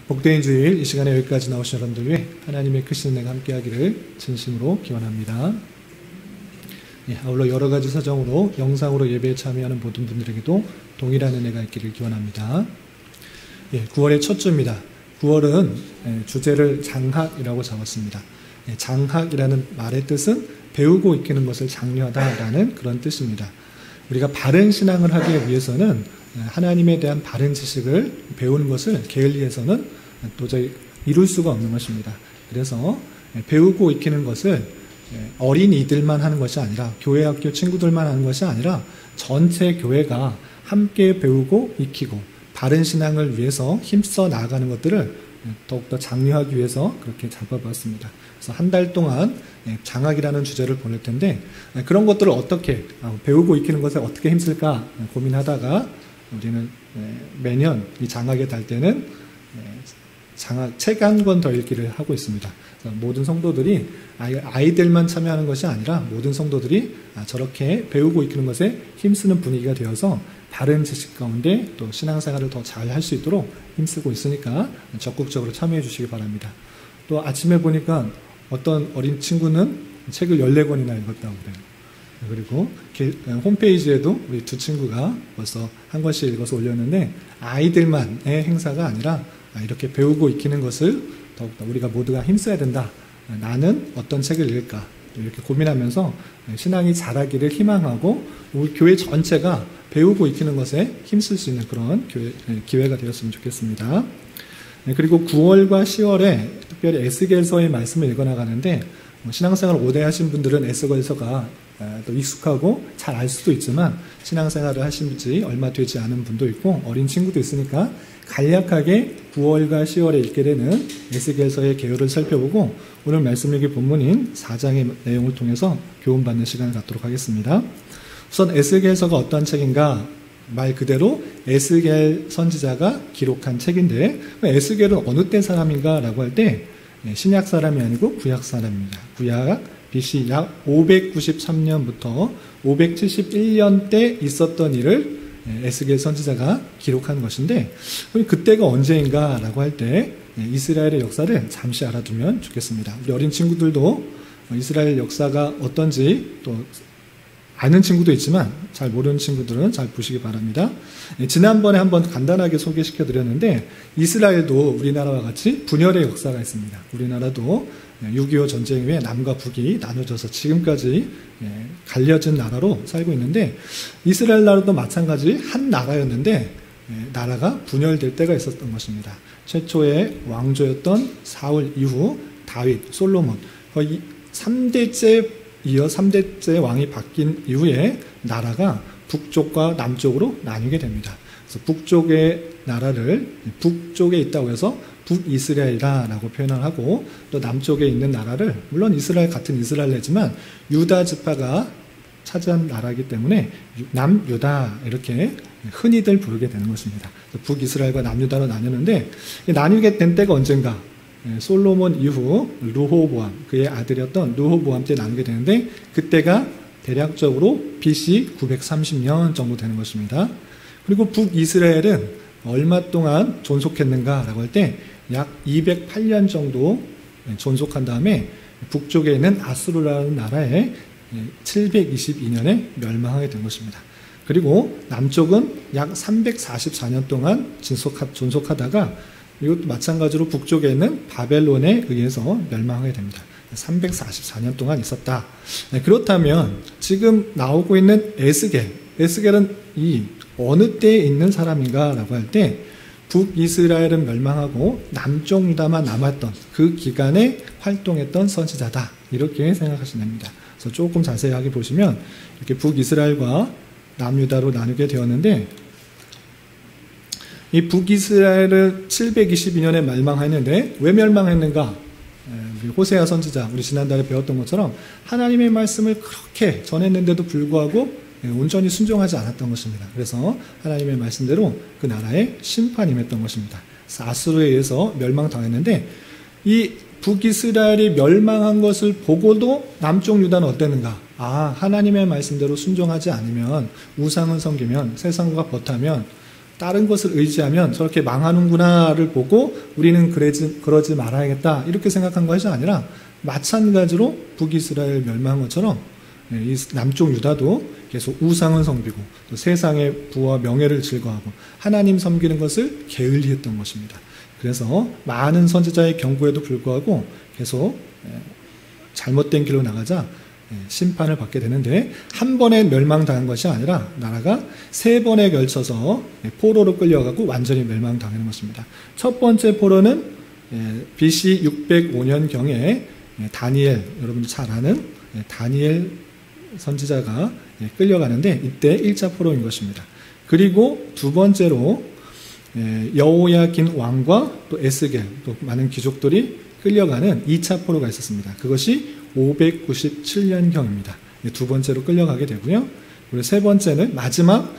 복된 주일 이 시간에 여기까지 나오신 여러분들 위해 하나님의 크신 은혜가 함께하기를 진심으로 기원합니다. 아울러 여러 가지 사정으로 영상으로 예배에 참여하는 모든 분들에게도 동일한 은혜가 있기를 기원합니다. 9월의 첫 주입니다. 9월은 주제를 장학이라고 잡았습니다. 장학이라는 말의 뜻은 배우고 익히는 것을 장려하다라는 그런 뜻입니다. 우리가 바른 신앙을 하기 위해서는 하나님에 대한 바른 지식을 배우는 것을 게을리해서는 도저히 이룰 수가 없는 것입니다. 그래서 배우고 익히는 것을 어린이들만 하는 것이 아니라 교회 학교 친구들만 하는 것이 아니라 전체 교회가 함께 배우고 익히고 바른 신앙을 위해서 힘써 나아가는 것들을 더욱더 장려하기 위해서 그렇게 잡아봤습니다. 그래서 한 달 동안 장학이라는 주제를 보낼 텐데 그런 것들을 어떻게 배우고 익히는 것에 어떻게 힘쓸까 고민하다가 우리는 매년 이 장학의 달 때는 장학 책 한 권 더 읽기를 하고 있습니다. 모든 성도들이 아이들만 참여하는 것이 아니라 모든 성도들이 저렇게 배우고 익히는 것에 힘쓰는 분위기가 되어서 바른 지식 가운데 또 신앙생활을 더 잘 할 수 있도록 힘쓰고 있으니까 적극적으로 참여해 주시기 바랍니다. 또 아침에 보니까 어떤 어린 친구는 책을 14권이나 읽었다고 그래요. 그리고 홈페이지에도 우리 두 친구가 벌써 한 권씩 읽어서 올렸는데 아이들만의 행사가 아니라 이렇게 배우고 익히는 것을 더욱더 우리가 모두가 힘써야 된다. 나는 어떤 책을 읽을까? 이렇게 고민하면서 신앙이 자라기를 희망하고 우리 교회 전체가 배우고 익히는 것에 힘쓸 수 있는 그런 기회가 되었으면 좋겠습니다. 그리고 9월과 10월에 특별히 에스겔서의 말씀을 읽어나가는데 신앙생활 오래 하신 분들은 에스겔서가 또 익숙하고 잘 알 수도 있지만 신앙생활을 하신 지 얼마 되지 않은 분도 있고 어린 친구도 있으니까 간략하게 9월과 10월에 읽게 되는 에스겔서의 개요를 살펴보고 오늘 말씀 읽기 본문인 4장의 내용을 통해서 교훈받는 시간을 갖도록 하겠습니다. 우선 에스겔서가 어떠한 책인가? 말 그대로 에스겔 선지자가 기록한 책인데 에스겔은 어느 때 사람인가? 라고 할 때 신약 사람이 아니고 구약 사람입니다. 구약 BC 약 593년부터 571년 때 있었던 일을 에스겔 선지자가 기록한 것인데 그때가 언제인가 라고 할 때 이스라엘의 역사를 잠시 알아두면 좋겠습니다. 우리 어린 친구들도 이스라엘 역사가 어떤지 또 아는 친구도 있지만 잘 모르는 친구들은 잘 보시기 바랍니다. 지난번에 한번 간단하게 소개시켜 드렸는데 이스라엘도 우리나라와 같이 분열의 역사가 있습니다. 우리나라도 6.25 전쟁 후에 남과 북이 나눠져서 지금까지 갈려진 나라로 살고 있는데 이스라엘 나라도 마찬가지 한 나라였는데 나라가 분열될 때가 있었던 것입니다. 최초의 왕조였던 사울 이후 다윗, 솔로몬 거의 3대째 이어 3대째 왕이 바뀐 이후에 나라가 북쪽과 남쪽으로 나뉘게 됩니다. 그래서 북쪽의 나라를 북쪽에 있다고 해서 북이스라엘이라고 표현을 하고 또 남쪽에 있는 나라를 물론 이스라엘 같은 이스라엘이지만 유다 지파가 차지한 나라이기 때문에 남유다 이렇게 흔히들 부르게 되는 것입니다. 북이스라엘과 남유다로 나뉘는데 나뉘게 된 때가 언젠가 솔로몬 이후 르호보암 그의 아들이었던 르호보암 때 나누게 되는데 그때가 대략적으로 BC 930년 정도 되는 것입니다. 그리고 북이스라엘은 얼마 동안 존속했는가라고 할 때 약 208년 정도 존속한 다음에 북쪽에 있는 아수르라는 나라에 722년에 멸망하게 된 것입니다. 그리고 남쪽은 약 344년 동안 존속하다가 이것도 마찬가지로 북쪽에 있는 바벨론에 의해서 멸망하게 됩니다. 344년 동안 있었다. 그렇다면 지금 나오고 있는 에스겔은 이 어느 때에 있는 사람인가 라고 할 때 북이스라엘은 멸망하고 남쪽 유다만 남았던 그 기간에 활동했던 선지자다. 이렇게 생각하시면 됩니다. 그래서 조금 자세하게 보시면 이렇게 북이스라엘과 남유다로 나누게 되었는데 이 북이스라엘은 722년에 멸망했는데 왜 멸망했는가? 우리 호세아 선지자 우리 지난달에 배웠던 것처럼 하나님의 말씀을 그렇게 전했는데도 불구하고 온전히 순종하지 않았던 것입니다. 그래서 하나님의 말씀대로 그 나라에 심판이 임했던 것입니다. 아수르에 의해서 멸망당했는데 이 북이스라엘이 멸망한 것을 보고도 남쪽 유다는 어땠는가? 하나님의 말씀대로 순종하지 않으면 우상을 섬기면 세상과 벗하면 다른 것을 의지하면 저렇게 망하는구나를 보고 우리는 그러지 말아야겠다 이렇게 생각한 것이 아니라 마찬가지로 북이스라엘 멸망한 것처럼 이 남쪽 유다도 계속 우상을 섬기고 또 세상의 부와 명예를 즐거워하고 하나님 섬기는 것을 게을리했던 것입니다. 그래서 많은 선지자의 경고에도 불구하고 계속 잘못된 길로 나가자 심판을 받게 되는데, 한 번에 멸망당한 것이 아니라 나라가 세 번에 걸쳐서 포로로 끌려가고 완전히 멸망당하는 것입니다. 첫 번째 포로는 BC 605년경에 다니엘, 여러분들 잘 아는 다니엘 선지자가 끌려가는데 이때 1차 포로인 것입니다. 그리고 두 번째로 여호야긴 왕과 또 에스겔, 또 많은 귀족들이 끌려가는 2차 포로가 있었습니다. 그것이 597년경입니다. 두 번째로 끌려가게 되고요. 그리고 세 번째는 마지막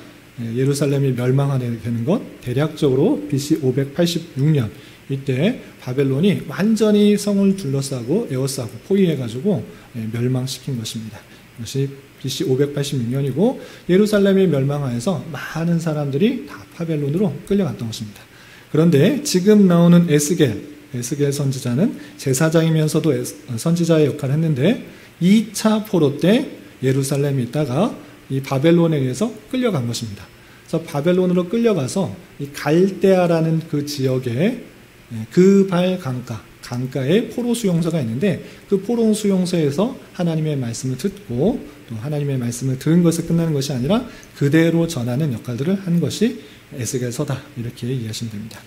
예루살렘이 멸망하게 되는 것, 대략적으로 BC 586년 이때 바벨론이 완전히 성을 둘러싸고 에워싸고 포위해가지고 멸망시킨 것입니다. 이것이 BC 586년이고 예루살렘이 멸망하여서 많은 사람들이 다 바벨론으로 끌려갔던 것입니다. 그런데 지금 나오는 에스겔 선지자는 제사장이면서도 선지자의 역할을 했는데 2차 포로 때 예루살렘에 있다가 이 바벨론에 의해서 끌려간 것입니다. 그래서 바벨론으로 끌려가서 이 갈대아라는 그 지역에 그발 강가에 포로 수용소가 있는데 그 포로 수용소에서 하나님의 말씀을 듣고 또 하나님의 말씀을 들은 것에 끝나는 것이 아니라 그대로 전하는 역할들을 한 것이 에스겔서다, 이렇게 이해하시면 됩니다.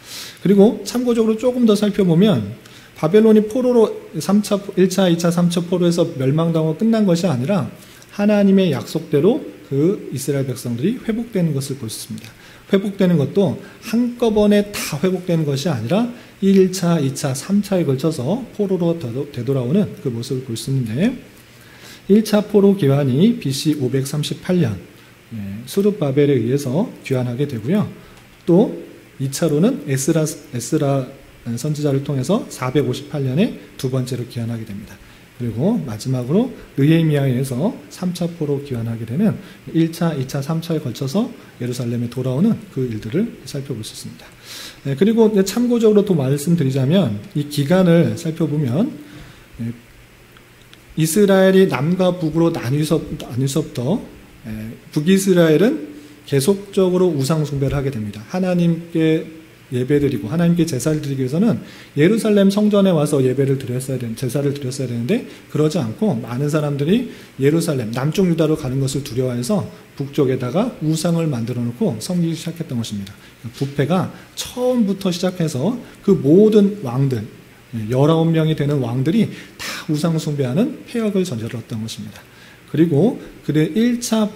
그리고 참고적으로 조금 더 살펴보면 바벨론이 포로로 1차, 2차, 3차 포로에서 멸망당하고 끝난 것이 아니라 하나님의 약속대로 그 이스라엘 백성들이 회복되는 것을 볼 수 있습니다. 회복되는 것도 한꺼번에 다 회복되는 것이 아니라 1차, 2차, 3차에 걸쳐서 포로로 되돌아오는 그 모습을 볼 수 있는데, 1차 포로 기환이 BC 538년 수르바벨에 의해서 귀환하게 되고요. 또 2차로는 에스라 선지자를 통해서 458년에 두 번째로 귀환하게 됩니다. 그리고 마지막으로 느헤미야에 의해서 3차 포로 귀환하게 되는 1차, 2차, 3차에 걸쳐서 예루살렘에 돌아오는 그 일들을 살펴볼 수 있습니다. 그리고 참고적으로 또 말씀드리자면 이 기간을 살펴보면 이스라엘이 남과 북으로 나뉘어서부터 북이스라엘은 계속적으로 우상 숭배를 하게 됩니다. 하나님께 예배드리고 하나님께 제사를 드리기 위해서는 예루살렘 성전에 와서 예배를 드렸어야 되는, 제사를 드렸어야 되는데 그러지 않고 많은 사람들이 예루살렘 남쪽 유다로 가는 것을 두려워해서 북쪽에다가 우상을 만들어 놓고 섬기기 시작했던 것입니다. 부패가 처음부터 시작해서 그 모든 왕들 19명이 되는 왕들이 다 우상 숭배하는 폐역을 저질렀던 것입니다. 그리고 그의 1차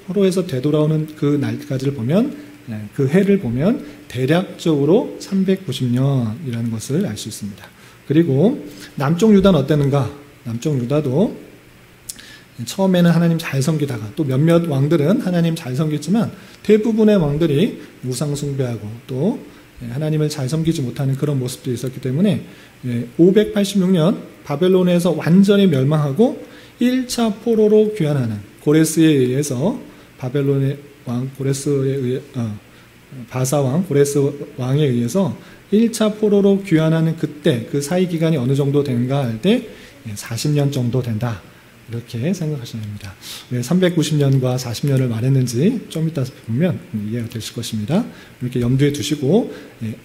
포로에서 되돌아오는 그 날까지를 보면, 그 해를 보면 대략적으로 390년이라는 것을 알 수 있습니다. 그리고 남쪽 유다는 어땠는가? 남쪽 유다도 처음에는 하나님 잘 섬기다가 또 몇몇 왕들은 하나님 잘 섬겼지만 대부분의 왕들이 우상 숭배하고 또 하나님을 잘 섬기지 못하는 그런 모습도 있었기 때문에 586년 바벨론에서 완전히 멸망하고 1차 포로로 귀환하는 고레스에 의해서 바벨론의 왕 바사왕 고레스 왕에 의해서 1차 포로로 귀환하는 그때 그 사이 기간이 어느 정도 되는가 할 때 40년 정도 된다, 이렇게 생각하시면 됩니다. 왜 390년과 40년을 말했는지 좀 이따 보면 이해가 되실 것입니다. 이렇게 염두에 두시고,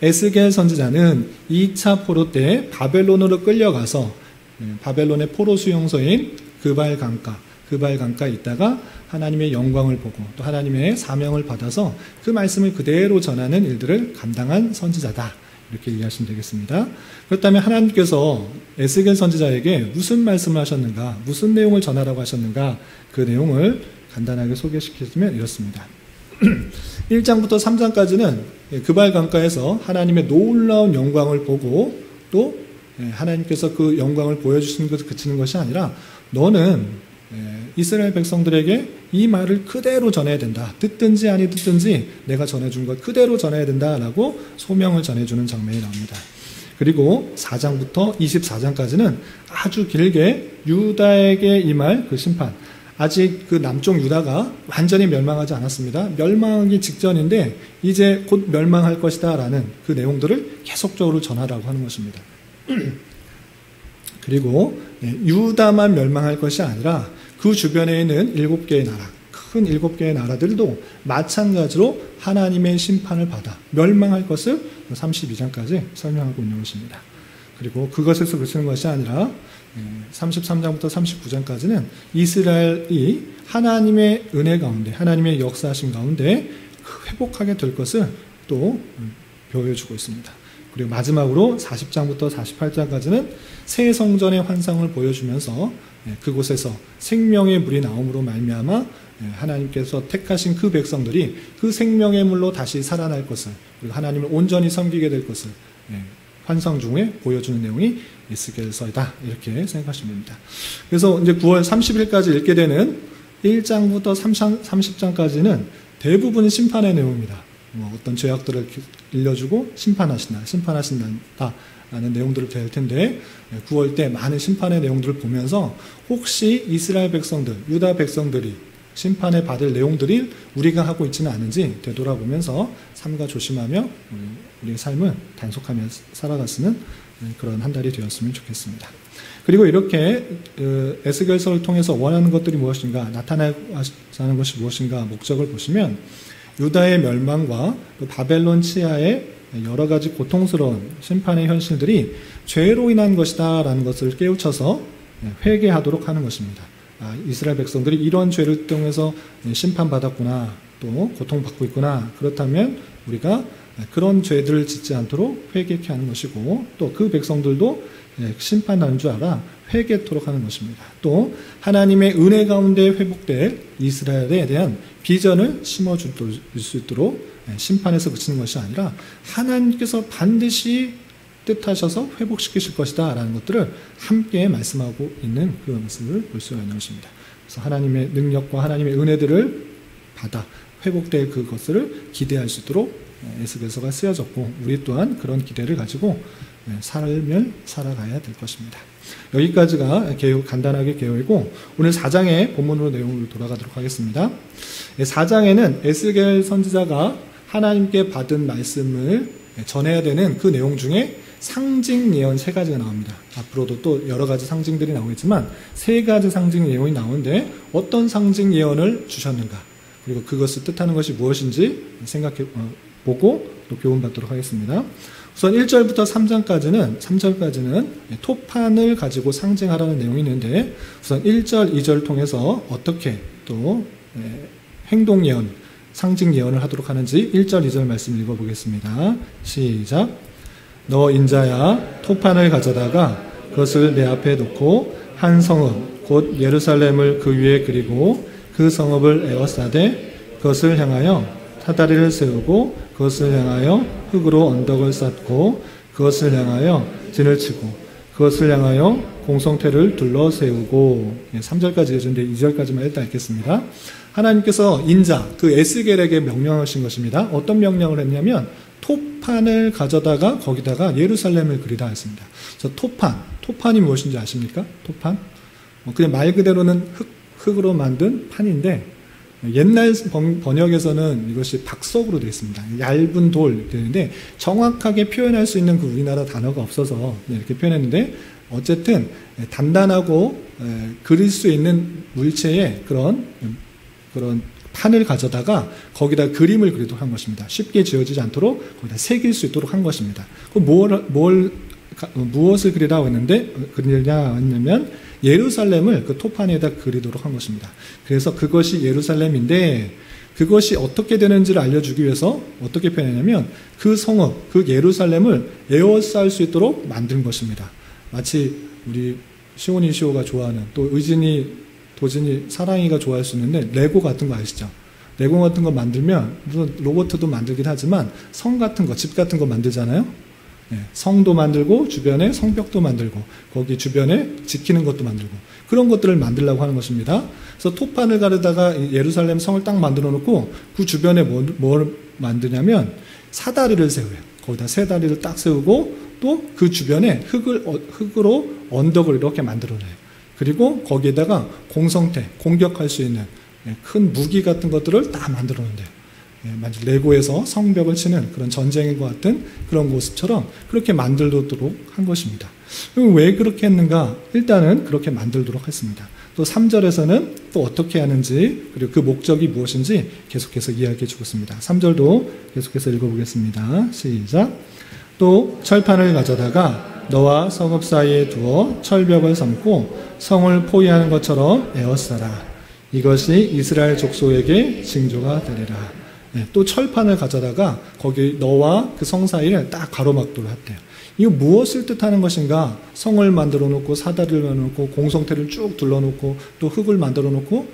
에스겔 선지자는 2차 포로 때 바벨론으로 끌려가서 바벨론의 포로 수용소인 그발 강가에 있다가 하나님의 영광을 보고 또 하나님의 사명을 받아서 그 말씀을 그대로 전하는 일들을 감당한 선지자다, 이렇게 이해하시면 되겠습니다. 그렇다면 하나님께서 에스겔 선지자에게 무슨 말씀을 하셨는가, 무슨 내용을 전하라고 하셨는가, 그 내용을 간단하게 소개시키면 이렇습니다. 1장부터 3장까지는 그발 강가에서 하나님의 놀라운 영광을 보고 또 하나님께서 그 영광을 보여주시는 것을 그치는 것이 아니라 너는 이스라엘 백성들에게 이 말을 그대로 전해야 된다. 듣든지 아니 듣든지 내가 전해준 것 그대로 전해야 된다라고 소명을 전해주는 장면이 나옵니다. 그리고 4장부터 24장까지는 아주 길게 유다에게 임할 그 심판, 아직 그 남쪽 유다가 완전히 멸망하지 않았습니다. 멸망하기 직전인데 이제 곧 멸망할 것이다 라는 그 내용들을 계속적으로 전하라고 하는 것입니다. 그리고 유다만 멸망할 것이 아니라 그 주변에 있는 7개의 나라, 큰 7개의 나라들도 마찬가지로 하나님의 심판을 받아 멸망할 것을 32장까지 설명하고 있는 것입니다. 그리고 그것에서 그치는 것이 아니라 33장부터 39장까지는 이스라엘이 하나님의 은혜 가운데, 하나님의 역사하심 가운데 회복하게 될 것을 또 보여주고 있습니다. 그리고 마지막으로 40장부터 48장까지는 새 성전의 환상을 보여주면서 그곳에서 생명의 물이 나옴으로 말미암아 하나님께서 택하신 그 백성들이 그 생명의 물로 다시 살아날 것을, 그리고 하나님을 온전히 섬기게 될 것을 환상 중에 보여주는 내용이 에스겔서이다, 이렇게 생각하시면 됩니다. 그래서 이제 9월 30일까지 읽게 되는 1장부터 30장까지는 대부분 심판의 내용입니다. 어떤 죄악들을 일러주고 심판하신다 라는 내용들을 배울 텐데, 9월 때 많은 심판의 내용들을 보면서 혹시 이스라엘 백성들, 유다 백성들이 심판을 받을 내용들이 우리가 하고 있지는 않은지 되돌아보면서 삼가 조심하며 우리의 삶을 단속하며 살아갔으면 그런 한 달이 되었으면 좋겠습니다. 그리고 이렇게 에스겔서를 통해서 원하는 것들이 무엇인가, 나타나는 것이 무엇인가 목적을 보시면 유다의 멸망과 바벨론 치하의 여러 가지 고통스러운 심판의 현실들이 죄로 인한 것이다 라는 것을 깨우쳐서 회개하도록 하는 것입니다. 이스라엘 백성들이 이런 죄를 통해서 심판받았구나, 또 고통받고 있구나, 그렇다면 우리가 그런 죄들을 짓지 않도록 회개케 하는 것이고, 또 그 백성들도 심판하는 줄 알아 회개토록 하는 것입니다. 또 하나님의 은혜 가운데 회복될 이스라엘에 대한 비전을 심어줄 수 있도록 심판에서 그치는 것이 아니라 하나님께서 반드시 뜻하셔서 회복시키실 것이다 라는 것들을 함께 말씀하고 있는 그런 모습을 볼 수가 있는 것입니다. 그래서 하나님의 능력과 하나님의 은혜들을 받아 회복될 그것을 기대할 수 있도록 에스겔서가 쓰여졌고, 우리 또한 그런 기대를 가지고 삶을 살아가야 될 것입니다. 여기까지가 간단하게 개요이고, 오늘 4장의 본문으로 내용을 돌아가도록 하겠습니다. 4장에는 에스겔 선지자가 하나님께 받은 말씀을 전해야 되는 그 내용 중에 상징 예언 3가지가 나옵니다. 앞으로도 또 여러 가지 상징들이 나오겠지만 3가지 상징 예언이 나오는데 어떤 상징 예언을 주셨는가, 그리고 그것을 뜻하는 것이 무엇인지 생각해 보고 또 교훈받도록 하겠습니다. 우선 1절부터 3절까지는 토판을 가지고 상징하라는 내용이 있는데, 우선 1절, 2절을 통해서 어떻게 또 행동 예언, 상징 예언을 하도록 하는지 1절, 2절 말씀 읽어보겠습니다. 시작. 너 인자야, 토판을 가져다가 그것을 내 앞에 놓고 한 성읍 곧 예루살렘을 그 위에 그리고 그 성읍을 에워싸되 그것을 향하여 사다리를 세우고 그것을 향하여 흙으로 언덕을 쌓고 그것을 향하여 진을 치고 그것을 향하여 공성태를 둘러 세우고. 3절까지 해주는데 2절까지만 일단 읽겠습니다. 하나님께서 인자, 그 에스겔에게 명령하신 것입니다. 어떤 명령을 했냐면 토판을 가져다가 거기다가 예루살렘을 그리다 했습니다. 그래서 토판이 무엇인지 아십니까? 토판? 그냥 말 그대로는 흙으로 만든 판인데, 옛날 번역에서는 이것이 박석으로 되어 있습니다. 얇은 돌 되는데 정확하게 표현할 수 있는 그 우리나라 단어가 없어서 이렇게 표현했는데, 어쨌든 단단하고 그릴 수 있는 물체의 그런 판을 가져다가 거기다 그림을 그리도록 한 것입니다. 쉽게 지어지지 않도록 거기다 새길 수 있도록 한 것입니다. 무엇을 그리라고 했냐면 예루살렘을 그 토판에다 그리도록 한 것입니다. 그래서 그것이 예루살렘인데, 그것이 어떻게 되는지를 알려주기 위해서 어떻게 표현했냐면 그 성읍, 그 예루살렘을 에워쌀 수 있도록 만든 것입니다. 마치 우리 시오가 좋아하는, 또 의진이, 도진이, 사랑이가 좋아할 수 있는데 레고 같은 거 아시죠? 레고 같은 거 만들면 무슨 로봇도 만들긴 하지만 성 같은 거, 집 같은 거 만들잖아요. 성도 만들고 주변에 성벽도 만들고 거기 주변에 지키는 것도 만들고 그런 것들을 만들려고 하는 것입니다. 그래서 토판을 가르다가 예루살렘 성을 딱 만들어 놓고 그 주변에 뭘 만드냐면 사다리를 세워요. 거기다 세 다리를 딱 세우고 또 그 주변에 흙으로 언덕을 이렇게 만들어 놔요. 그리고 거기에다가 공성태, 공격할 수 있는 큰 무기 같은 것들을 다 만들어 놓는데요. 마치 레고에서 성벽을 치는 그런 전쟁과 같은 그런 모습처럼 그렇게 만들도록 한 것입니다. 왜 그렇게 했는가? 일단은 그렇게 만들도록 했습니다. 또 3절에서는 또 어떻게 하는지, 그리고 그 목적이 무엇인지 계속해서 이야기해 주고 있습니다. 3절도 계속해서 읽어보겠습니다. 시작. 또 철판을 가져다가 너와 성읍 사이에 두어 철벽을 삼고 성을 포위하는 것처럼 에워싸라. 이것이 이스라엘 족속에게 징조가 되리라. 또 철판을 가져다가 거기 너와 그 성 사이를 딱 가로막도록 했대요. 이거 무엇을 뜻하는 것인가? 성을 만들어 놓고 사다리를 만들어 놓고 공성태를 쭉 둘러놓고 또 흙을 만들어 놓고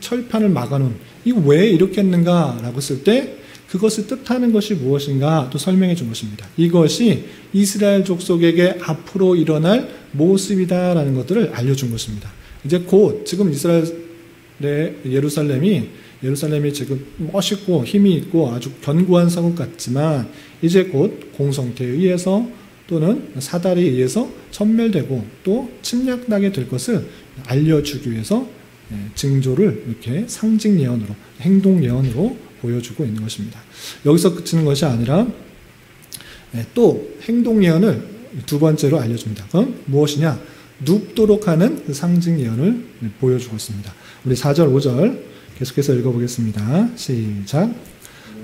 철판을 막아놓은, 이거 왜 이렇게 했는가? 라고 했을 때 그것을 뜻하는 것이 무엇인가 또 설명해 준 것입니다. 이것이 이스라엘 족속에게 앞으로 일어날 모습이다라는 것들을 알려준 것입니다. 이제 곧 지금 이스라엘의 예루살렘이 지금 멋있고 힘이 있고 아주 견고한 성읍 같지만 이제 곧 공성태에 의해서 또는 사다리에 의해서 천멸되고 또 침략당하게 될 것을 알려주기 위해서 징조를 이렇게 상징 예언으로, 행동 예언으로 보여주고 있는 것입니다. 여기서 그치는 것이 아니라 또 행동 예언을 두 번째로 알려줍니다. 그럼 무엇이냐? 눕도록 하는 그 상징 예언을 보여주고 있습니다. 우리 4절, 5절 계속해서 읽어보겠습니다. 시작.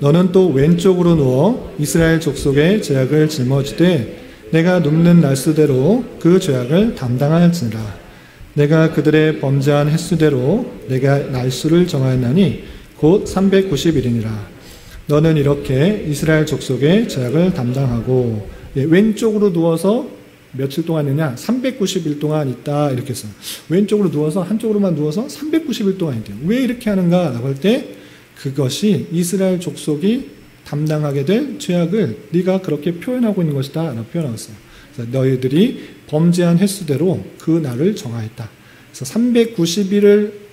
너는 또 왼쪽으로 누워 이스라엘 족속의 죄악을 짊어지되 내가 눕는 날수대로 그 죄악을 담당할지니라. 내가 그들의 범죄한 횟수대로 내가 날수를 정하였나니 곧 390일이니라. 너는 이렇게 이스라엘 족속의 죄악을 담당하고, 왼쪽으로 누워서 며칠 동안 있냐? 390일 동안 있다, 이렇게 했어요. 왼쪽으로 누워서, 한쪽으로만 누워서 390일 동안 있대요. 왜 이렇게 하는가? 라고 할 때 그것이 이스라엘 족속이 담당하게 될 죄악을 네가 그렇게 표현하고 있는 것이다 라고 표현하고 있어요. 그래서 너희들이 범죄한 횟수대로 그 날을 정하였다. 그래서 390일을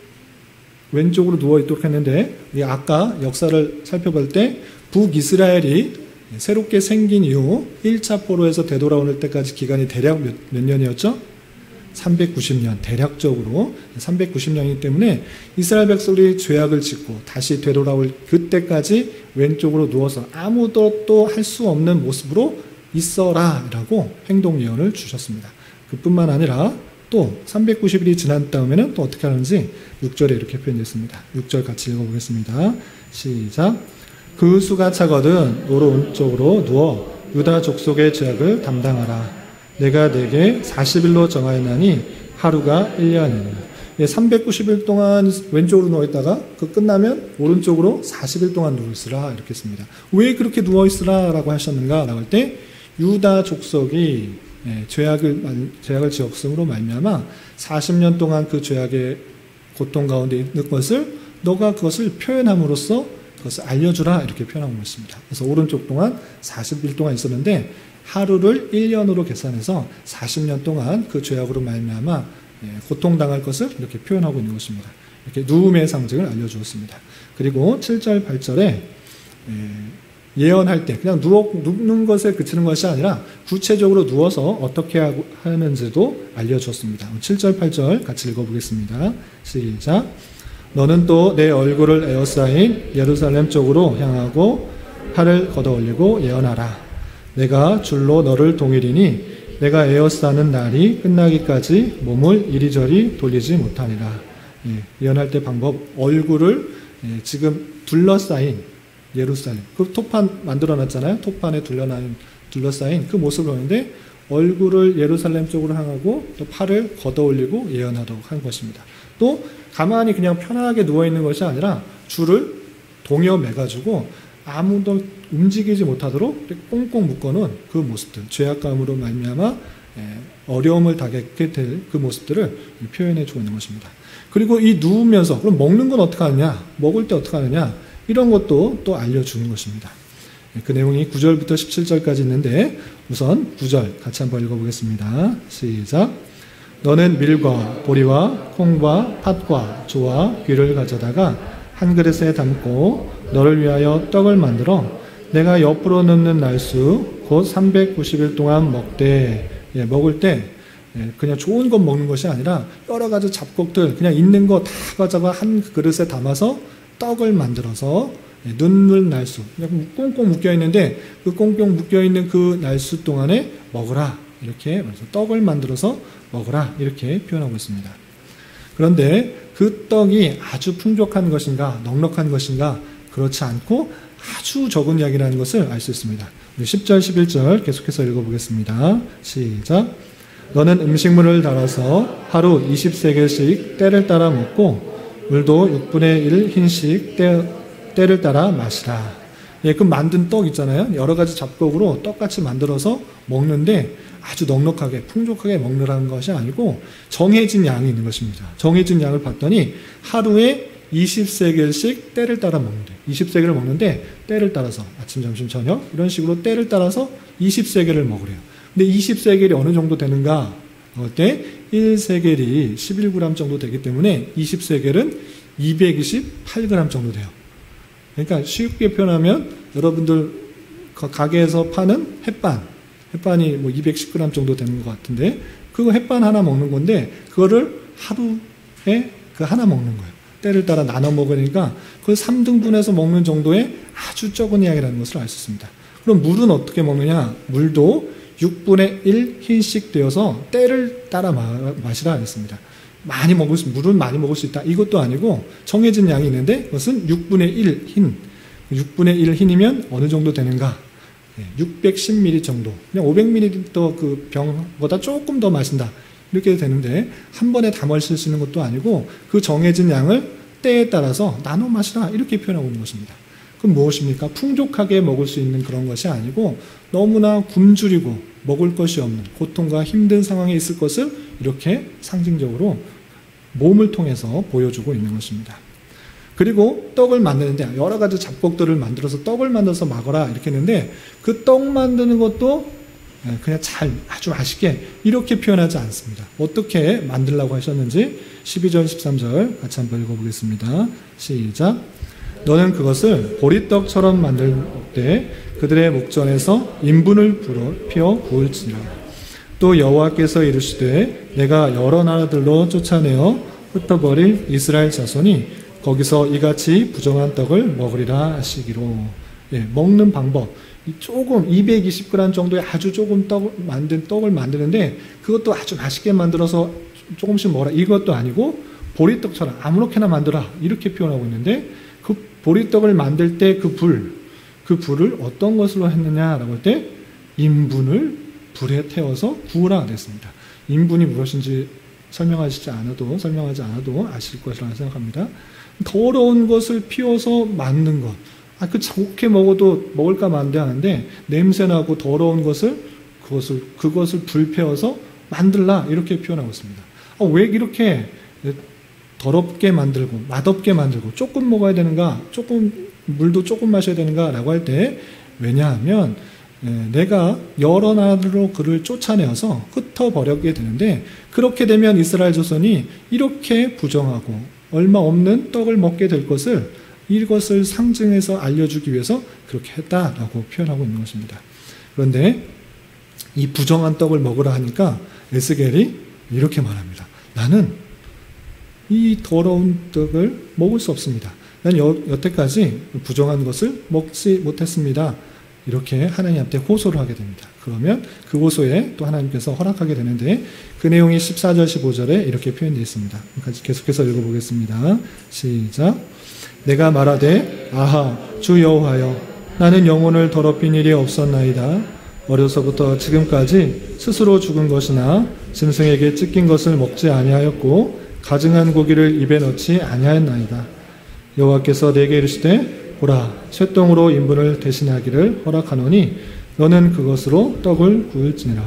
왼쪽으로 누워있도록 했는데, 아까 역사를 살펴볼 때 북이스라엘이 새롭게 생긴 이후 1차 포로에서 되돌아오는 때까지 기간이 대략 몇 년이었죠? 390년, 대략적으로 390년이기 때문에 이스라엘 백성들이 죄악을 짓고 다시 되돌아올 그때까지 왼쪽으로 누워서 아무것도 할 수 없는 모습으로 있어라 라고 행동 예언을 주셨습니다. 그뿐만 아니라 또 390일이 지난 다음에는 또 어떻게 하는지 6절에 이렇게 표현됐습니다. 6절 같이 읽어보겠습니다. 시작. 그 수가 차거든 오른쪽으로 누워 유다 족속의 죄악을 담당하라. 내가 내게 40일로 정하였나니 하루가 1년이니. 390일 동안 왼쪽으로 누워있다가 그 끝나면 오른쪽으로 40일 동안 누워있으라 이렇게 했습니다. 왜 그렇게 누워있으라 라고 하셨는가 라고 할 때 유다 족속이 죄악을 지었음으로 말미암아 40년 동안 그 죄악의 고통 가운데 있는 것을 너가 그것을 표현함으로써 그것을 알려주라 이렇게 표현한 것입니다. 그래서 오른쪽 동안 40일 동안 있었는데 하루를 1년으로 계산해서 40년 동안 그 죄악으로 말미암아 고통당할 것을 이렇게 표현하고 있는 것입니다. 이렇게 누움의 상징을 알려주었습니다. 그리고 7절, 8절에 예언할 때 그냥 눕는 것에 그치는 것이 아니라 구체적으로 누워서 어떻게 하는지도 알려주었습니다. 7절, 8절 같이 읽어보겠습니다. 시작. 너는 또 내 얼굴을 에워싸인 예루살렘 쪽으로 향하고 팔을 걷어올리고 예언하라. 내가 줄로 너를 동일이니 내가 에워싸는 날이 끝나기까지 몸을 이리저리 돌리지 못하니라. 예언할 때 방법, 얼굴을 지금 둘러싸인 예루살렘, 그 토판 만들어놨잖아요. 토판에 둘러싸인 그 모습을 보는데 얼굴을 예루살렘 쪽으로 향하고 또 팔을 걷어올리고 예언하도록 한 것입니다. 또 가만히 그냥 편하게 누워있는 것이 아니라 줄을 동여 매가지고 아무도 움직이지 못하도록 꽁꽁 묶어놓은 그 모습들, 죄악감으로 말미암아 어려움을 당하게 될 그 모습들을 표현해주고 있는 것입니다. 그리고 이 누우면서 그럼 먹는 건 어떻게 하느냐, 먹을 때 어떻게 하느냐, 이런 것도 또 알려주는 것입니다. 그 내용이 9절부터 17절까지 있는데 우선 9절 같이 한번 읽어보겠습니다. 시작. 너는 밀과 보리와 콩과 팥과 조와 귀를 가져다가 한 그릇에 담고 너를 위하여 떡을 만들어 내가 옆으로 넣는 날수 곧 390일 동안 먹되, 먹을 때 그냥 좋은 것 먹는 것이 아니라 여러 가지 잡곡들 그냥 있는 거 다 가져가 한 그릇에 담아서 떡을 만들어서 눈물 날수 그냥 꽁꽁 묶여 있는데 그 꽁꽁 묶여 있는 그 날수 동안에 먹으라 이렇게 말해서 떡을 만들어서 먹으라 이렇게 표현하고 있습니다. 그런데 그 떡이 아주 풍족한 것인가 넉넉한 것인가 그렇지 않고 아주 적은 양이라는 것을 알 수 있습니다. 10절 11절 계속해서 읽어보겠습니다. 시작. 너는 음식물을 달아서 하루 20세겔씩 때를 따라 먹고 물도 6분의 1 흰씩 때를 따라 마시라. 그 만든 떡 있잖아요. 여러 가지 잡곡으로 떡같이 만들어서 먹는데 아주 넉넉하게 풍족하게 먹느라는 것이 아니고 정해진 양이 있는 것입니다. 정해진 양을 봤더니 하루에 20세겔씩 때를 따라 먹는데 20세겔을 먹는데 때를 따라서 아침, 점심, 저녁 이런 식으로 때를 따라서 20세겔을 먹으래요. 근데 20세겔이 어느 정도 되는가? 그때 1세겔이 11g 정도 되기 때문에 20세겔은 228g 정도 돼요. 그러니까 쉽게 표현하면 여러분들 가게에서 파는 햇반이 뭐 210g 정도 되는 것 같은데 그거 햇반 하나 먹는 건데 그거를 하루에 그 하나 먹는 거예요. 때를 따라 나눠 먹으니까 그걸 3등분해서 먹는 정도의 아주 적은 양이라는 것을 알 수 있습니다. 그럼 물은 어떻게 먹느냐? 물도 6분의 1 흰씩 되어서 때를 따라 마시라 했습니다. 물은 많이 먹을 수 있다. 이것도 아니고 정해진 양이 있는데 그것은 6분의 1 흰. 6분의 1 흰이면 어느 정도 되는가? 610ml 정도. 그냥 500ml 그 병보다 조금 더 마신다. 이렇게 되는데 한 번에 다 마실 수 있는 것도 아니고 그 정해진 양을 때에 따라서 나눠 마시라 이렇게 표현하고 있는 것입니다. 그럼 무엇입니까? 풍족하게 먹을 수 있는 그런 것이 아니고 너무나 굶주리고 먹을 것이 없는 고통과 힘든 상황에 있을 것을 이렇게 상징적으로 몸을 통해서 보여주고 있는 것입니다. 그리고 떡을 만드는데 여러 가지 잡곡들을 만들어서 떡을 만들어서 먹어라 이렇게 했는데 그 떡 만드는 것도 그냥 아주 맛있게 이렇게 표현하지 않습니다. 어떻게 만들라고 하셨는지 12절 13절 같이 한번 읽어보겠습니다. 시작. 너는 그것을 보리떡처럼 만들 때 그들의 목전에서 인분을 피워 구울지니라. 또 여호와께서 이르시되 내가 여러 나라들로 쫓아내어 흩어버릴 이스라엘 자손이 거기서 이같이 부정한 떡을 먹으리라 하시기로. 먹는 방법 조금 220g 정도의 아주 조금 떡을 만드는데 그것도 아주 맛있게 만들어서 조금씩 먹어라 이것도 아니고 보리떡처럼 아무렇게나 만들어라 이렇게 표현하고 있는데 그 보리떡을 만들 때 그 불을 어떤 것으로 했느냐라고 할 때 인분을 불에 태워서 구우라 그랬습니다. 인분이 무엇인지 설명하지 않아도 아실 것이라고 생각합니다. 더러운 것을 피워서 만든 것. 좋게 먹어도 먹을까 만대하는데 냄새나고 더러운 그것을 불태워서 만들라 이렇게 표현하고 있습니다. 왜 이렇게 더럽게 만들고 맛없게 만들고 조금 먹어야 되는가, 물도 조금 마셔야 되는가라고 할 때 왜냐하면 내가 여러 나라로 그를 쫓아내어서 흩어버리게 되는데 그렇게 되면 이스라엘 조선이 이렇게 부정하고 얼마 없는 떡을 먹게 될 것을 이것을 상징해서 알려주기 위해서 그렇게 했다라고 표현하고 있는 것입니다. 그런데 이 부정한 떡을 먹으라 하니까 에스겔이 이렇게 말합니다. 나는 이 더러운 떡을 먹을 수 없습니다. 난 여태까지 부정한 것을 먹지 못했습니다. 이렇게 하나님한테 호소를 하게 됩니다. 그러면 그 호소에 또 하나님께서 허락하게 되는데 그 내용이 14절 15절에 이렇게 표현되어 있습니다. 계속해서 읽어보겠습니다. 시작. 내가 말하되 아하 주 여호와여 나는 영혼을 더럽힌 일이 없었나이다. 어려서부터 지금까지 스스로 죽은 것이나 짐승에게 찢긴 것을 먹지 아니하였고 가증한 고기를 입에 넣지 아니하였나이다. 여호와께서 내게 이르시되 보라 쇠똥으로 인분을 대신하기를 허락하노니 너는 그것으로 떡을 구울지니라.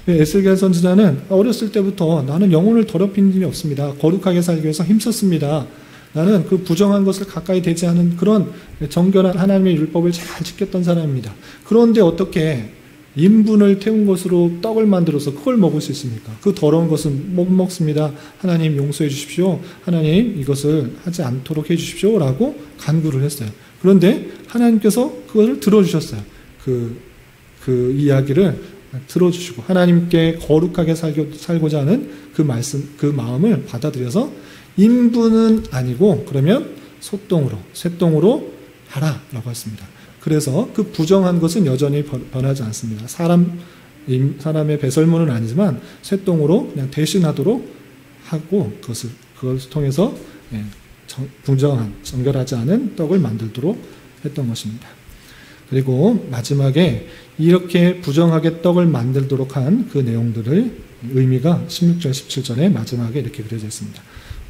에스겔 선지자는 어렸을 때부터 나는 영혼을 더럽힌 일이 없습니다. 거룩하게 살기 위해서 힘썼습니다. 나는 그 부정한 것을 가까이 대지 않은 그런 정결한 하나님의 율법을 잘 지켰던 사람입니다. 그런데 어떻게 인분을 태운 것으로 떡을 만들어서 그걸 먹을 수 있습니까? 그 더러운 것은 못 먹습니다. 하나님 용서해 주십시오. 하나님 이것을 하지 않도록 해 주십시오. 라고 간구를 했어요. 그런데 하나님께서 그것을 들어주셨어요. 그 이야기를 들어주시고 하나님께 거룩하게 살고자 하는 그 말씀, 그 마음을 받아들여서 인부는 아니고 그러면 쇠똥으로 하라라고 했습니다. 그래서 그 부정한 것은 여전히 변하지 않습니다. 사람의 배설물은 아니지만 쇠똥으로 그냥 대신하도록 하고 그것을 통해서 부정한, 정결하지 않은 떡을 만들도록 했던 것입니다. 그리고 마지막에 이렇게 부정하게 떡을 만들도록 한 그 내용들의 의미가 16절, 17절에 마지막에 이렇게 그려져 있습니다.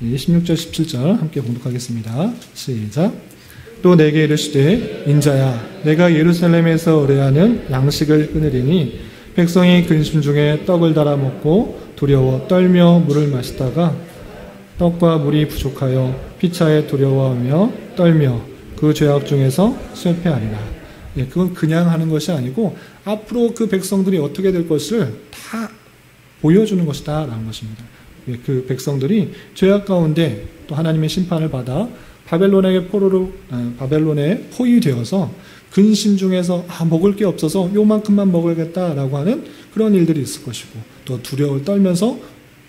16절, 17절 함께 봉독하겠습니다. 시작. 또 내게 이르시되 인자야 내가 예루살렘에서 의뢰하는 양식을 끊으리니 백성이 근심 중에 떡을 달아 먹고 두려워 떨며 물을 마시다가 떡과 물이 부족하여 피차에 두려워하며 떨며 그 죄악 중에서 쇠퇴하리라. 그건 그냥 하는 것이 아니고 앞으로 그 백성들이 어떻게 될 것을 다 보여주는 것이다 라는 것입니다. 그 백성들이 죄악 가운데 또 하나님의 심판을 받아 바벨론에 포위되어서 근심 중에서 먹을 게 없어서 요만큼만 먹어야겠다라고 하는 그런 일들이 있을 것이고 또 두려움을 떨면서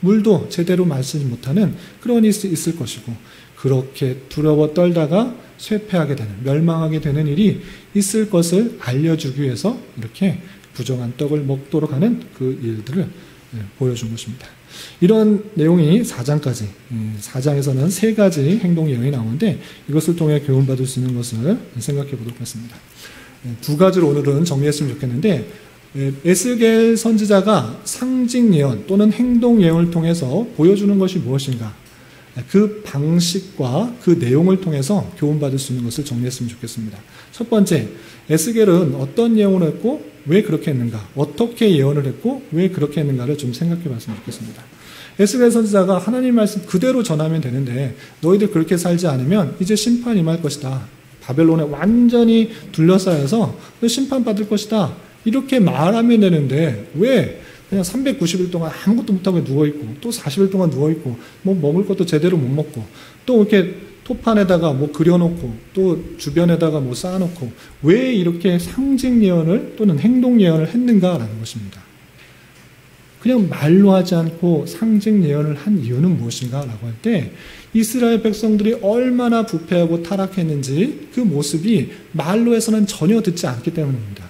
물도 제대로 마시지 못하는 그런 일이 있을 것이고 그렇게 두려워 떨다가 쇠퇴하게 되는 멸망하게 되는 일이 있을 것을 알려주기 위해서 이렇게 부정한 떡을 먹도록 하는 그 일들을 보여준 것입니다. 이런 내용이 4장까지 4장에서는 3가지 행동 예언이 나오는데 이것을 통해 교훈받을 수 있는 것을 생각해 보도록 하겠습니다. 2가지를 오늘은 정리했으면 좋겠는데 에스겔 선지자가 상징 예언 또는 행동 예언을 통해서 보여주는 것이 무엇인가 그 방식과 그 내용을 통해서 교훈받을 수 있는 것을 정리했으면 좋겠습니다. 첫 번째, 에스겔은 어떤 예언을 했고 왜 그렇게 했는가, 어떻게 예언을 했고 왜 그렇게 했는가를 좀 생각해 봤으면 좋겠습니다. 에스겔 선지자가 하나님 말씀 그대로 전하면 되는데 너희들 그렇게 살지 않으면 이제 심판 임할 것이다. 바벨론에 완전히 둘러싸여서 심판받을 것이다. 이렇게 말하면 되는데 왜 그냥 390일 동안 아무것도 못하고 누워있고 또 40일 동안 누워있고 뭐 먹을 것도 제대로 못 먹고 또 이렇게 토판에다가 뭐 그려놓고 또 주변에다가 뭐 쌓아놓고 왜 이렇게 상징 예언을 또는 행동 예언을 했는가라는 것입니다. 그냥 말로 하지 않고 상징 예언을 한 이유는 무엇인가라고 할 때 이스라엘 백성들이 얼마나 부패하고 타락했는지 그 모습이 말로 해서는 전혀 듣지 않기 때문입니다.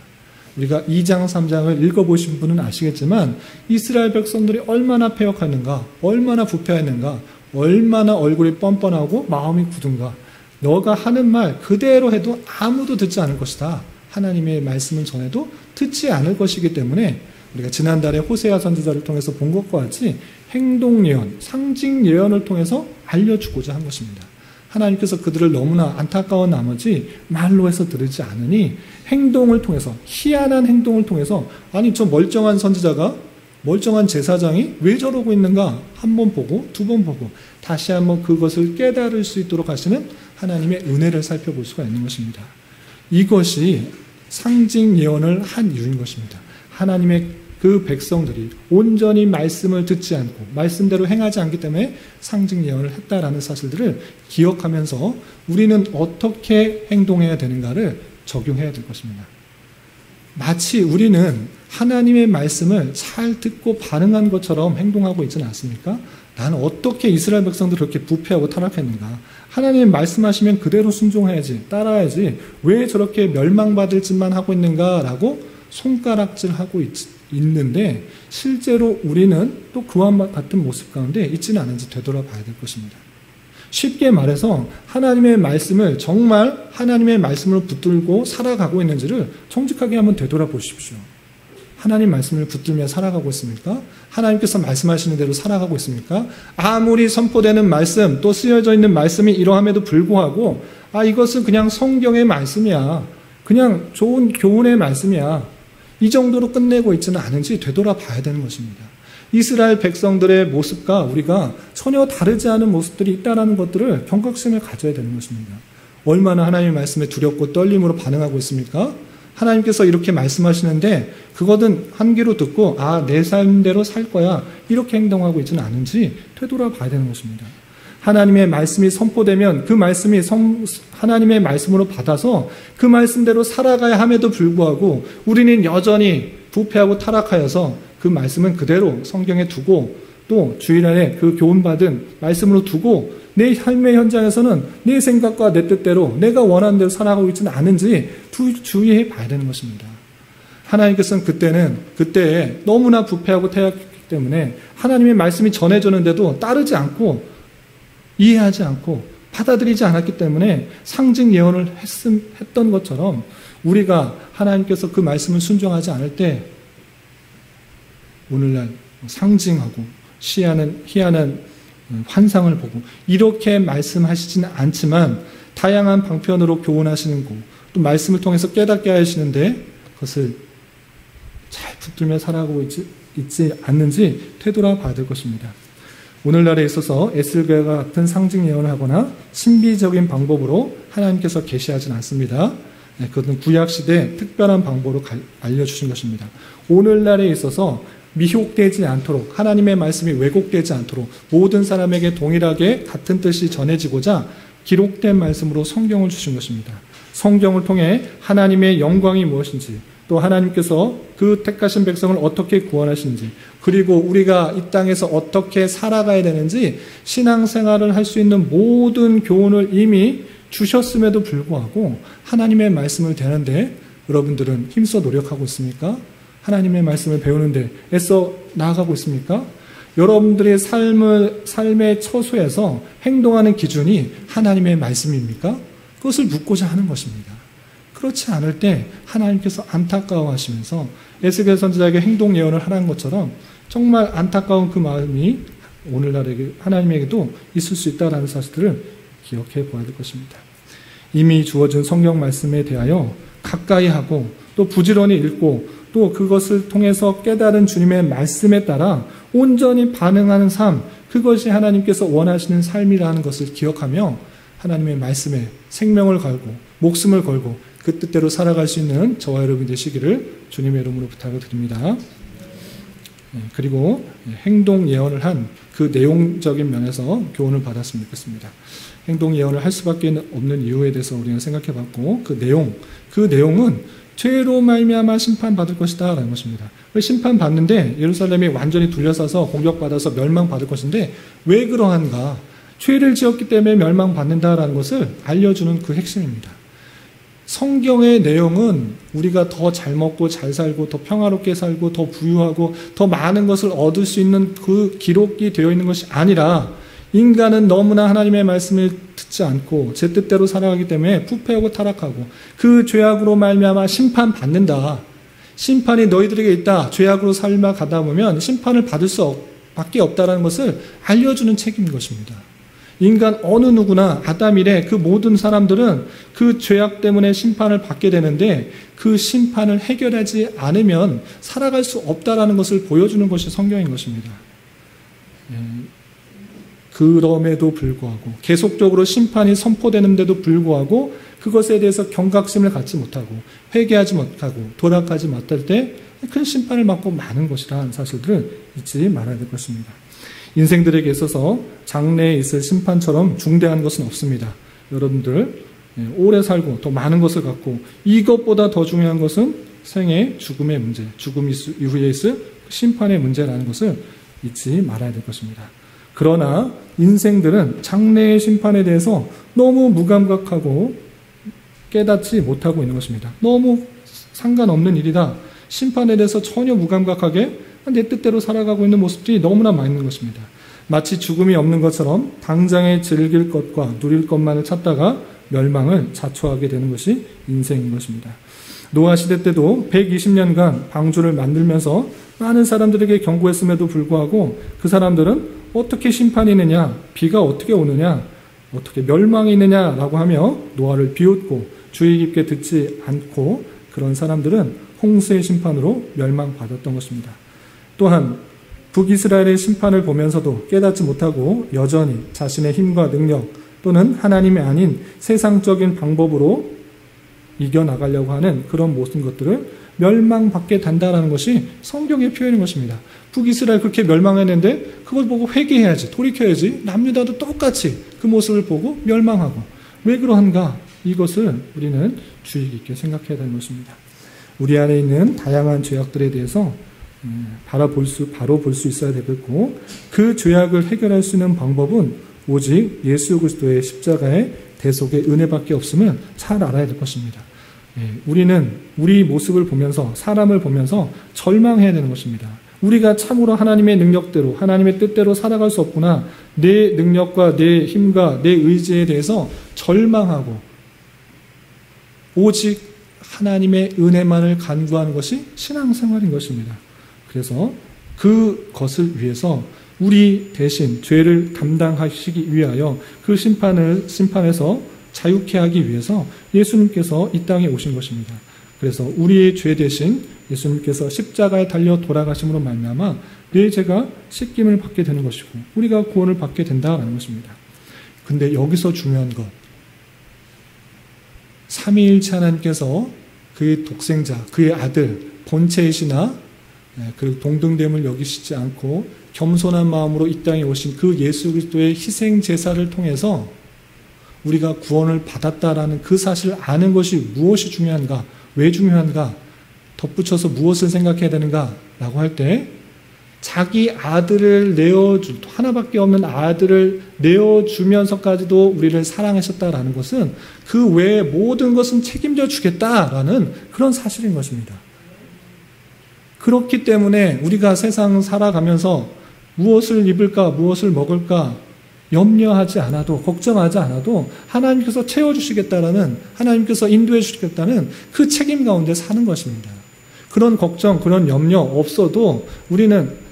우리가 2장, 3장을 읽어보신 분은 아시겠지만 이스라엘 백성들이 얼마나 패역했는가, 얼마나 부패했는가, 얼마나 얼굴이 뻔뻔하고 마음이 굳은가. 너가 하는 말 그대로 해도 아무도 듣지 않을 것이다. 하나님의 말씀을 전해도 듣지 않을 것이기 때문에 우리가 지난달에 호세아 선지자를 통해서 본 것과 같이 행동 예언, 상징 예언을 통해서 알려주고자 한 것입니다. 하나님께서 그들을 너무나 안타까운 나머지 말로 해서 들으지 않으니 행동을 통해서, 희한한 행동을 통해서 아니 저 멀쩡한 선지자가, 멀쩡한 제사장이 왜 저러고 있는가 한 번 보고 두 번 보고 다시 한번 그것을 깨달을 수 있도록 하시는 하나님의 은혜를 살펴볼 수가 있는 것입니다. 이것이 상징 예언을 한 이유인 것입니다. 하나님의 그 백성들이 온전히 말씀을 듣지 않고 말씀대로 행하지 않기 때문에 상징 예언을 했다라는 사실들을 기억하면서 우리는 어떻게 행동해야 되는가를 적용해야 될 것입니다. 마치 우리는 하나님의 말씀을 잘 듣고 반응한 것처럼 행동하고 있지는 않습니까? 나는 어떻게 이스라엘 백성들이 그렇게 부패하고 타락했는가? 하나님 말씀하시면 그대로 순종해야지, 따라야지, 왜 저렇게 멸망받을 짓만 하고 있는가라고 손가락질하고 있는데 실제로 우리는 또 그와 같은 모습 가운데 있지는 않은지 되돌아봐야 될 것입니다. 쉽게 말해서 하나님의 말씀을 정말 하나님의 말씀으로 붙들고 살아가고 있는지를 정직하게 한번 되돌아보십시오. 하나님 말씀을 붙들며 살아가고 있습니까? 하나님께서 말씀하시는 대로 살아가고 있습니까? 아무리 선포되는 말씀 또 쓰여져 있는 말씀이 이러함에도 불구하고 이것은 그냥 성경의 말씀이야, 그냥 좋은 교훈의 말씀이야, 이 정도로 끝내고 있지는 않은지 되돌아봐야 되는 것입니다. 이스라엘 백성들의 모습과 우리가 전혀 다르지 않은 모습들이 있다는 것들을 경각심을 가져야 되는 것입니다. 얼마나 하나님의 말씀에 두렵고 떨림으로 반응하고 있습니까? 하나님께서 이렇게 말씀하시는데 그거는 한 귀로 듣고 내 삶대로 살 거야 이렇게 행동하고 있지는 않은지 되돌아봐야 되는 것입니다. 하나님의 말씀이 선포되면 그 말씀이 하나님의 말씀으로 받아서 그 말씀대로 살아가야 함에도 불구하고 우리는 여전히 부패하고 타락하여서 그 말씀은 그대로 성경에 두고 또 주일날에 그 교훈받은 말씀으로 두고 내 삶의 현장에서는 내 생각과 내 뜻대로 내가 원하는 대로 살아가고 있지는 않은지 주의해 봐야 되는 것입니다. 하나님께서는 그때에 너무나 부패하고 타락했기 때문에 하나님의 말씀이 전해졌는데도 따르지 않고 이해하지 않고 받아들이지 않았기 때문에 상징 예언을 했던 것처럼 우리가 하나님께서 그 말씀을 순종하지 않을 때 오늘날 상징하고 희한한 환상을 보고 이렇게 말씀하시지는 않지만 다양한 방편으로 교훈하시는 거, 또 말씀을 통해서 깨닫게 하시는데 그것을 잘 붙들며 살아가고 있지 않는지 되돌아봐야 될 것입니다. 오늘날에 있어서 에스겔과 같은 상징 예언을 하거나 신비적인 방법으로 하나님께서 계시하지는 않습니다. 그것은 구약시대 특별한 방법으로 알려주신 것입니다. 오늘날에 있어서 미혹되지 않도록 하나님의 말씀이 왜곡되지 않도록 모든 사람에게 동일하게 같은 뜻이 전해지고자 기록된 말씀으로 성경을 주신 것입니다. 성경을 통해 하나님의 영광이 무엇인지 또 하나님께서 그 택하신 백성을 어떻게 구원하시는지 그리고 우리가 이 땅에서 어떻게 살아가야 되는지 신앙생활을 할 수 있는 모든 교훈을 이미 주셨음에도 불구하고 하나님의 말씀을 대하는데 여러분들은 힘써 노력하고 있습니까? 하나님의 말씀을 배우는데 애써 나아가고 있습니까? 여러분들의 삶의 처소에서 행동하는 기준이 하나님의 말씀입니까? 그것을 묻고자 하는 것입니다. 그렇지 않을 때 하나님께서 안타까워하시면서 에스겔 선지자에게 행동 예언을 하라는 것처럼 정말 안타까운 그 마음이 오늘날에게 하나님에게도 있을 수 있다는 사실들을 기억해 보아야 될 것입니다. 이미 주어진 성경 말씀에 대하여 가까이 하고 또 부지런히 읽고 또 그것을 통해서 깨달은 주님의 말씀에 따라 온전히 반응하는 삶, 그것이 하나님께서 원하시는 삶이라는 것을 기억하며 하나님의 말씀에 생명을 걸고 목숨을 걸고 그 뜻대로 살아갈 수 있는 저와 여러분이 되시기를 주님의 이름으로 부탁을 드립니다. 그리고 행동 예언을 한 그 내용적인 면에서 교훈을 받았으면 좋겠습니다. 행동 예언을 할 수밖에 없는 이유에 대해서 우리는 생각해 봤고 그 내용은 죄로 말미암아 심판받을 것이다 라는 것입니다. 심판받는데 예루살렘이 완전히 둘러싸서 공격받아서 멸망받을 것인데 왜 그러한가? 죄를 지었기 때문에 멸망받는다라는 것을 알려주는 그 핵심입니다. 성경의 내용은 우리가 더 잘 먹고 잘 살고 더 평화롭게 살고 더 부유하고 더 많은 것을 얻을 수 있는 그 기록이 되어 있는 것이 아니라 인간은 너무나 하나님의 말씀을 듣지 않고 제 뜻대로 살아가기 때문에 부패하고 타락하고 그 죄악으로 말미암아 심판받는다. 심판이 너희들에게 있다. 죄악으로 살아가다 보면 심판을 받을 수밖에 없다는 것을 알려주는 책임인 것입니다. 인간 어느 누구나 아담 이래 그 모든 사람들은 그 죄악 때문에 심판을 받게 되는데 그 심판을 해결하지 않으면 살아갈 수 없다는 것을 보여주는 것이 성경인 것입니다. 그럼에도 불구하고 계속적으로 심판이 선포되는데도 불구하고 그것에 대해서 경각심을 갖지 못하고 회개하지 못하고 돌아가지 못할 때 큰 심판을 받고 마는 것이라는 사실들을 잊지 말아야 될 것입니다. 인생들에게 있어서 장래에 있을 심판처럼 중대한 것은 없습니다. 여러분들 오래 살고 더 많은 것을 갖고 이것보다 더 중요한 것은 생애 죽음의 문제, 죽음 이후에 있을 심판의 문제라는 것을 잊지 말아야 될 것입니다. 그러나 인생들은 장래의 심판에 대해서 너무 무감각하고 깨닫지 못하고 있는 것입니다. 너무 상관없는 일이다. 심판에 대해서 전혀 무감각하게 내 뜻대로 살아가고 있는 모습들이 너무나 많은 것입니다. 마치 죽음이 없는 것처럼 당장에 즐길 것과 누릴 것만을 찾다가 멸망을 자초하게 되는 것이 인생인 것입니다. 노아 시대 때도 120년간 방주를 만들면서 많은 사람들에게 경고했음에도 불구하고 그 사람들은 어떻게 심판이 있느냐, 비가 어떻게 오느냐, 어떻게 멸망이 있느냐라고 하며 노아를 비웃고 주의 깊게 듣지 않고 그런 사람들은 홍수의 심판으로 멸망받았던 것입니다. 또한 북이스라엘의 심판을 보면서도 깨닫지 못하고 여전히 자신의 힘과 능력 또는 하나님이 아닌 세상적인 방법으로 이겨나가려고 하는 그런 모든 것들을 멸망받게 된다는 것이 성경의 표현인 것입니다. 북이스라엘 그렇게 멸망했는데 그걸 보고 회개해야지, 돌이켜야지. 남유다도 똑같이 그 모습을 보고 멸망하고 왜 그러한가? 이것을 우리는 주의 깊게 생각해야 되는 것입니다. 우리 안에 있는 다양한 죄악들에 대해서 바로 볼 수 있어야 되겠고, 그 죄악을 해결할 수 있는 방법은 오직 예수 그리스도의 십자가의 대속의 은혜밖에 없음을 잘 알아야 될 것입니다. 우리는 우리 모습을 보면서, 사람을 보면서 절망해야 되는 것입니다. 우리가 참으로 하나님의 능력대로, 하나님의 뜻대로 살아갈 수 없구나, 내 능력과 내 힘과 내 의지에 대해서 절망하고 오직 하나님의 은혜만을 간구하는 것이 신앙생활인 것입니다. 그래서 그것을 위해서 우리 대신 죄를 담당하시기 위하여 그 심판에서 자유케 하기 위해서 예수님께서 이 땅에 오신 것입니다. 그래서 우리의 죄 대신 예수님께서 십자가에 달려 돌아가심으로 말미암아 내 죄가 씻김을 받게 되는 것이고 우리가 구원을 받게 된다는 것입니다. 근데 여기서 중요한 것, 삼위일체 하나님께서 그의 독생자, 그의 아들, 본체이시나 그 동등됨을 여기시지 않고 겸손한 마음으로 이 땅에 오신 그 예수 그리스도의 희생 제사를 통해서 우리가 구원을 받았다라는 그 사실을 아는 것이 무엇이 중요한가, 왜 중요한가, 덧붙여서 무엇을 생각해야 되는가 라고 할 때, 자기 아들을 하나밖에 없는 아들을 내어주면서까지도 우리를 사랑하셨다라는 것은 그 외의 모든 것은 책임져 주겠다라는 그런 사실인 것입니다. 그렇기 때문에 우리가 세상 살아가면서 무엇을 입을까, 무엇을 먹을까 염려하지 않아도, 걱정하지 않아도 하나님께서 채워주시겠다라는, 하나님께서 인도해 주시겠다는 그 책임 가운데 사는 것입니다. 그런 걱정, 그런 염려 없어도 우리는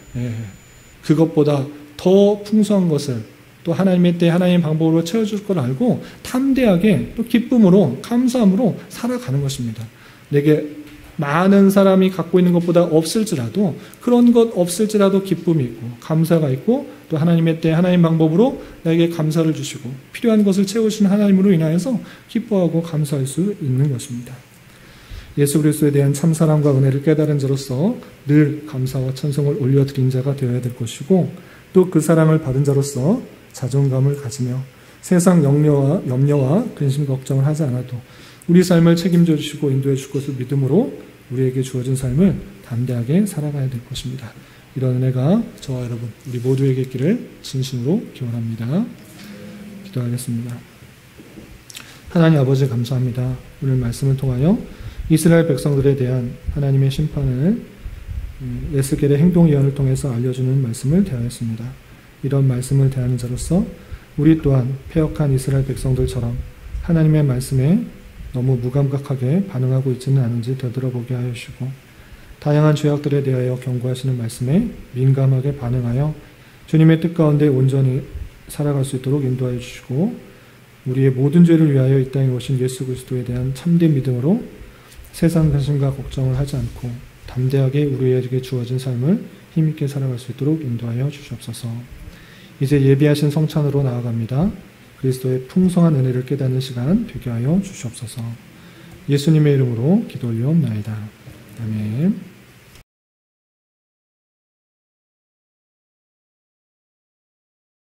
그것보다 더 풍성한 것을 또 하나님의 때 하나님의 방법으로 채워줄 걸 알고 담대하게 또 기쁨으로, 감사함으로 살아가는 것입니다. 내게 많은 사람이 갖고 있는 것보다 없을지라도, 그런 것 없을지라도 기쁨이 있고 감사가 있고, 또 하나님의 때 하나님 방법으로 나에게 감사를 주시고 필요한 것을 채우시는 하나님으로 인하여서 기뻐하고 감사할 수 있는 것입니다. 예수 그리스도에 대한 참사랑과 은혜를 깨달은 자로서 늘 감사와 찬송을 올려드린 자가 되어야 될 것이고, 또 그 사랑을 받은 자로서 자존감을 가지며 세상 염려와 근심 걱정을 하지 않아도 우리 삶을 책임져 주시고 인도해 줄 것을 믿음으로 우리에게 주어진 삶을 담대하게 살아가야 될 것입니다. 이런 은혜가 저와 여러분 우리 모두에게 있기를 진심으로 기원합니다. 기도하겠습니다. 하나님 아버지 감사합니다. 오늘 말씀을 통하여 이스라엘 백성들에 대한 하나님의 심판을 에스겔의 행동 예언을 통해서 알려주는 말씀을 대하였습니다. 이런 말씀을 대하는 자로서 우리 또한 패역한 이스라엘 백성들처럼 하나님의 말씀에 너무 무감각하게 반응하고 있지는 않은지 되돌아보게 하여 주시고, 다양한 죄악들에 대하여 경고하시는 말씀에 민감하게 반응하여 주님의 뜻 가운데 온전히 살아갈 수 있도록 인도하여 주시고, 우리의 모든 죄를 위하여 이 땅에 오신 예수 그리스도에 대한 참된 믿음으로 세상 근심과 걱정을 하지 않고 담대하게 우리에게 주어진 삶을 힘있게 살아갈 수 있도록 인도하여 주시옵소서. 이제 예비하신 성찬으로 나아갑니다. 그리스도의 풍성한 은혜를 깨닫는 시간 되게 하여 주시옵소서. 예수님의 이름으로 기도 올리옵나이다. 아멘.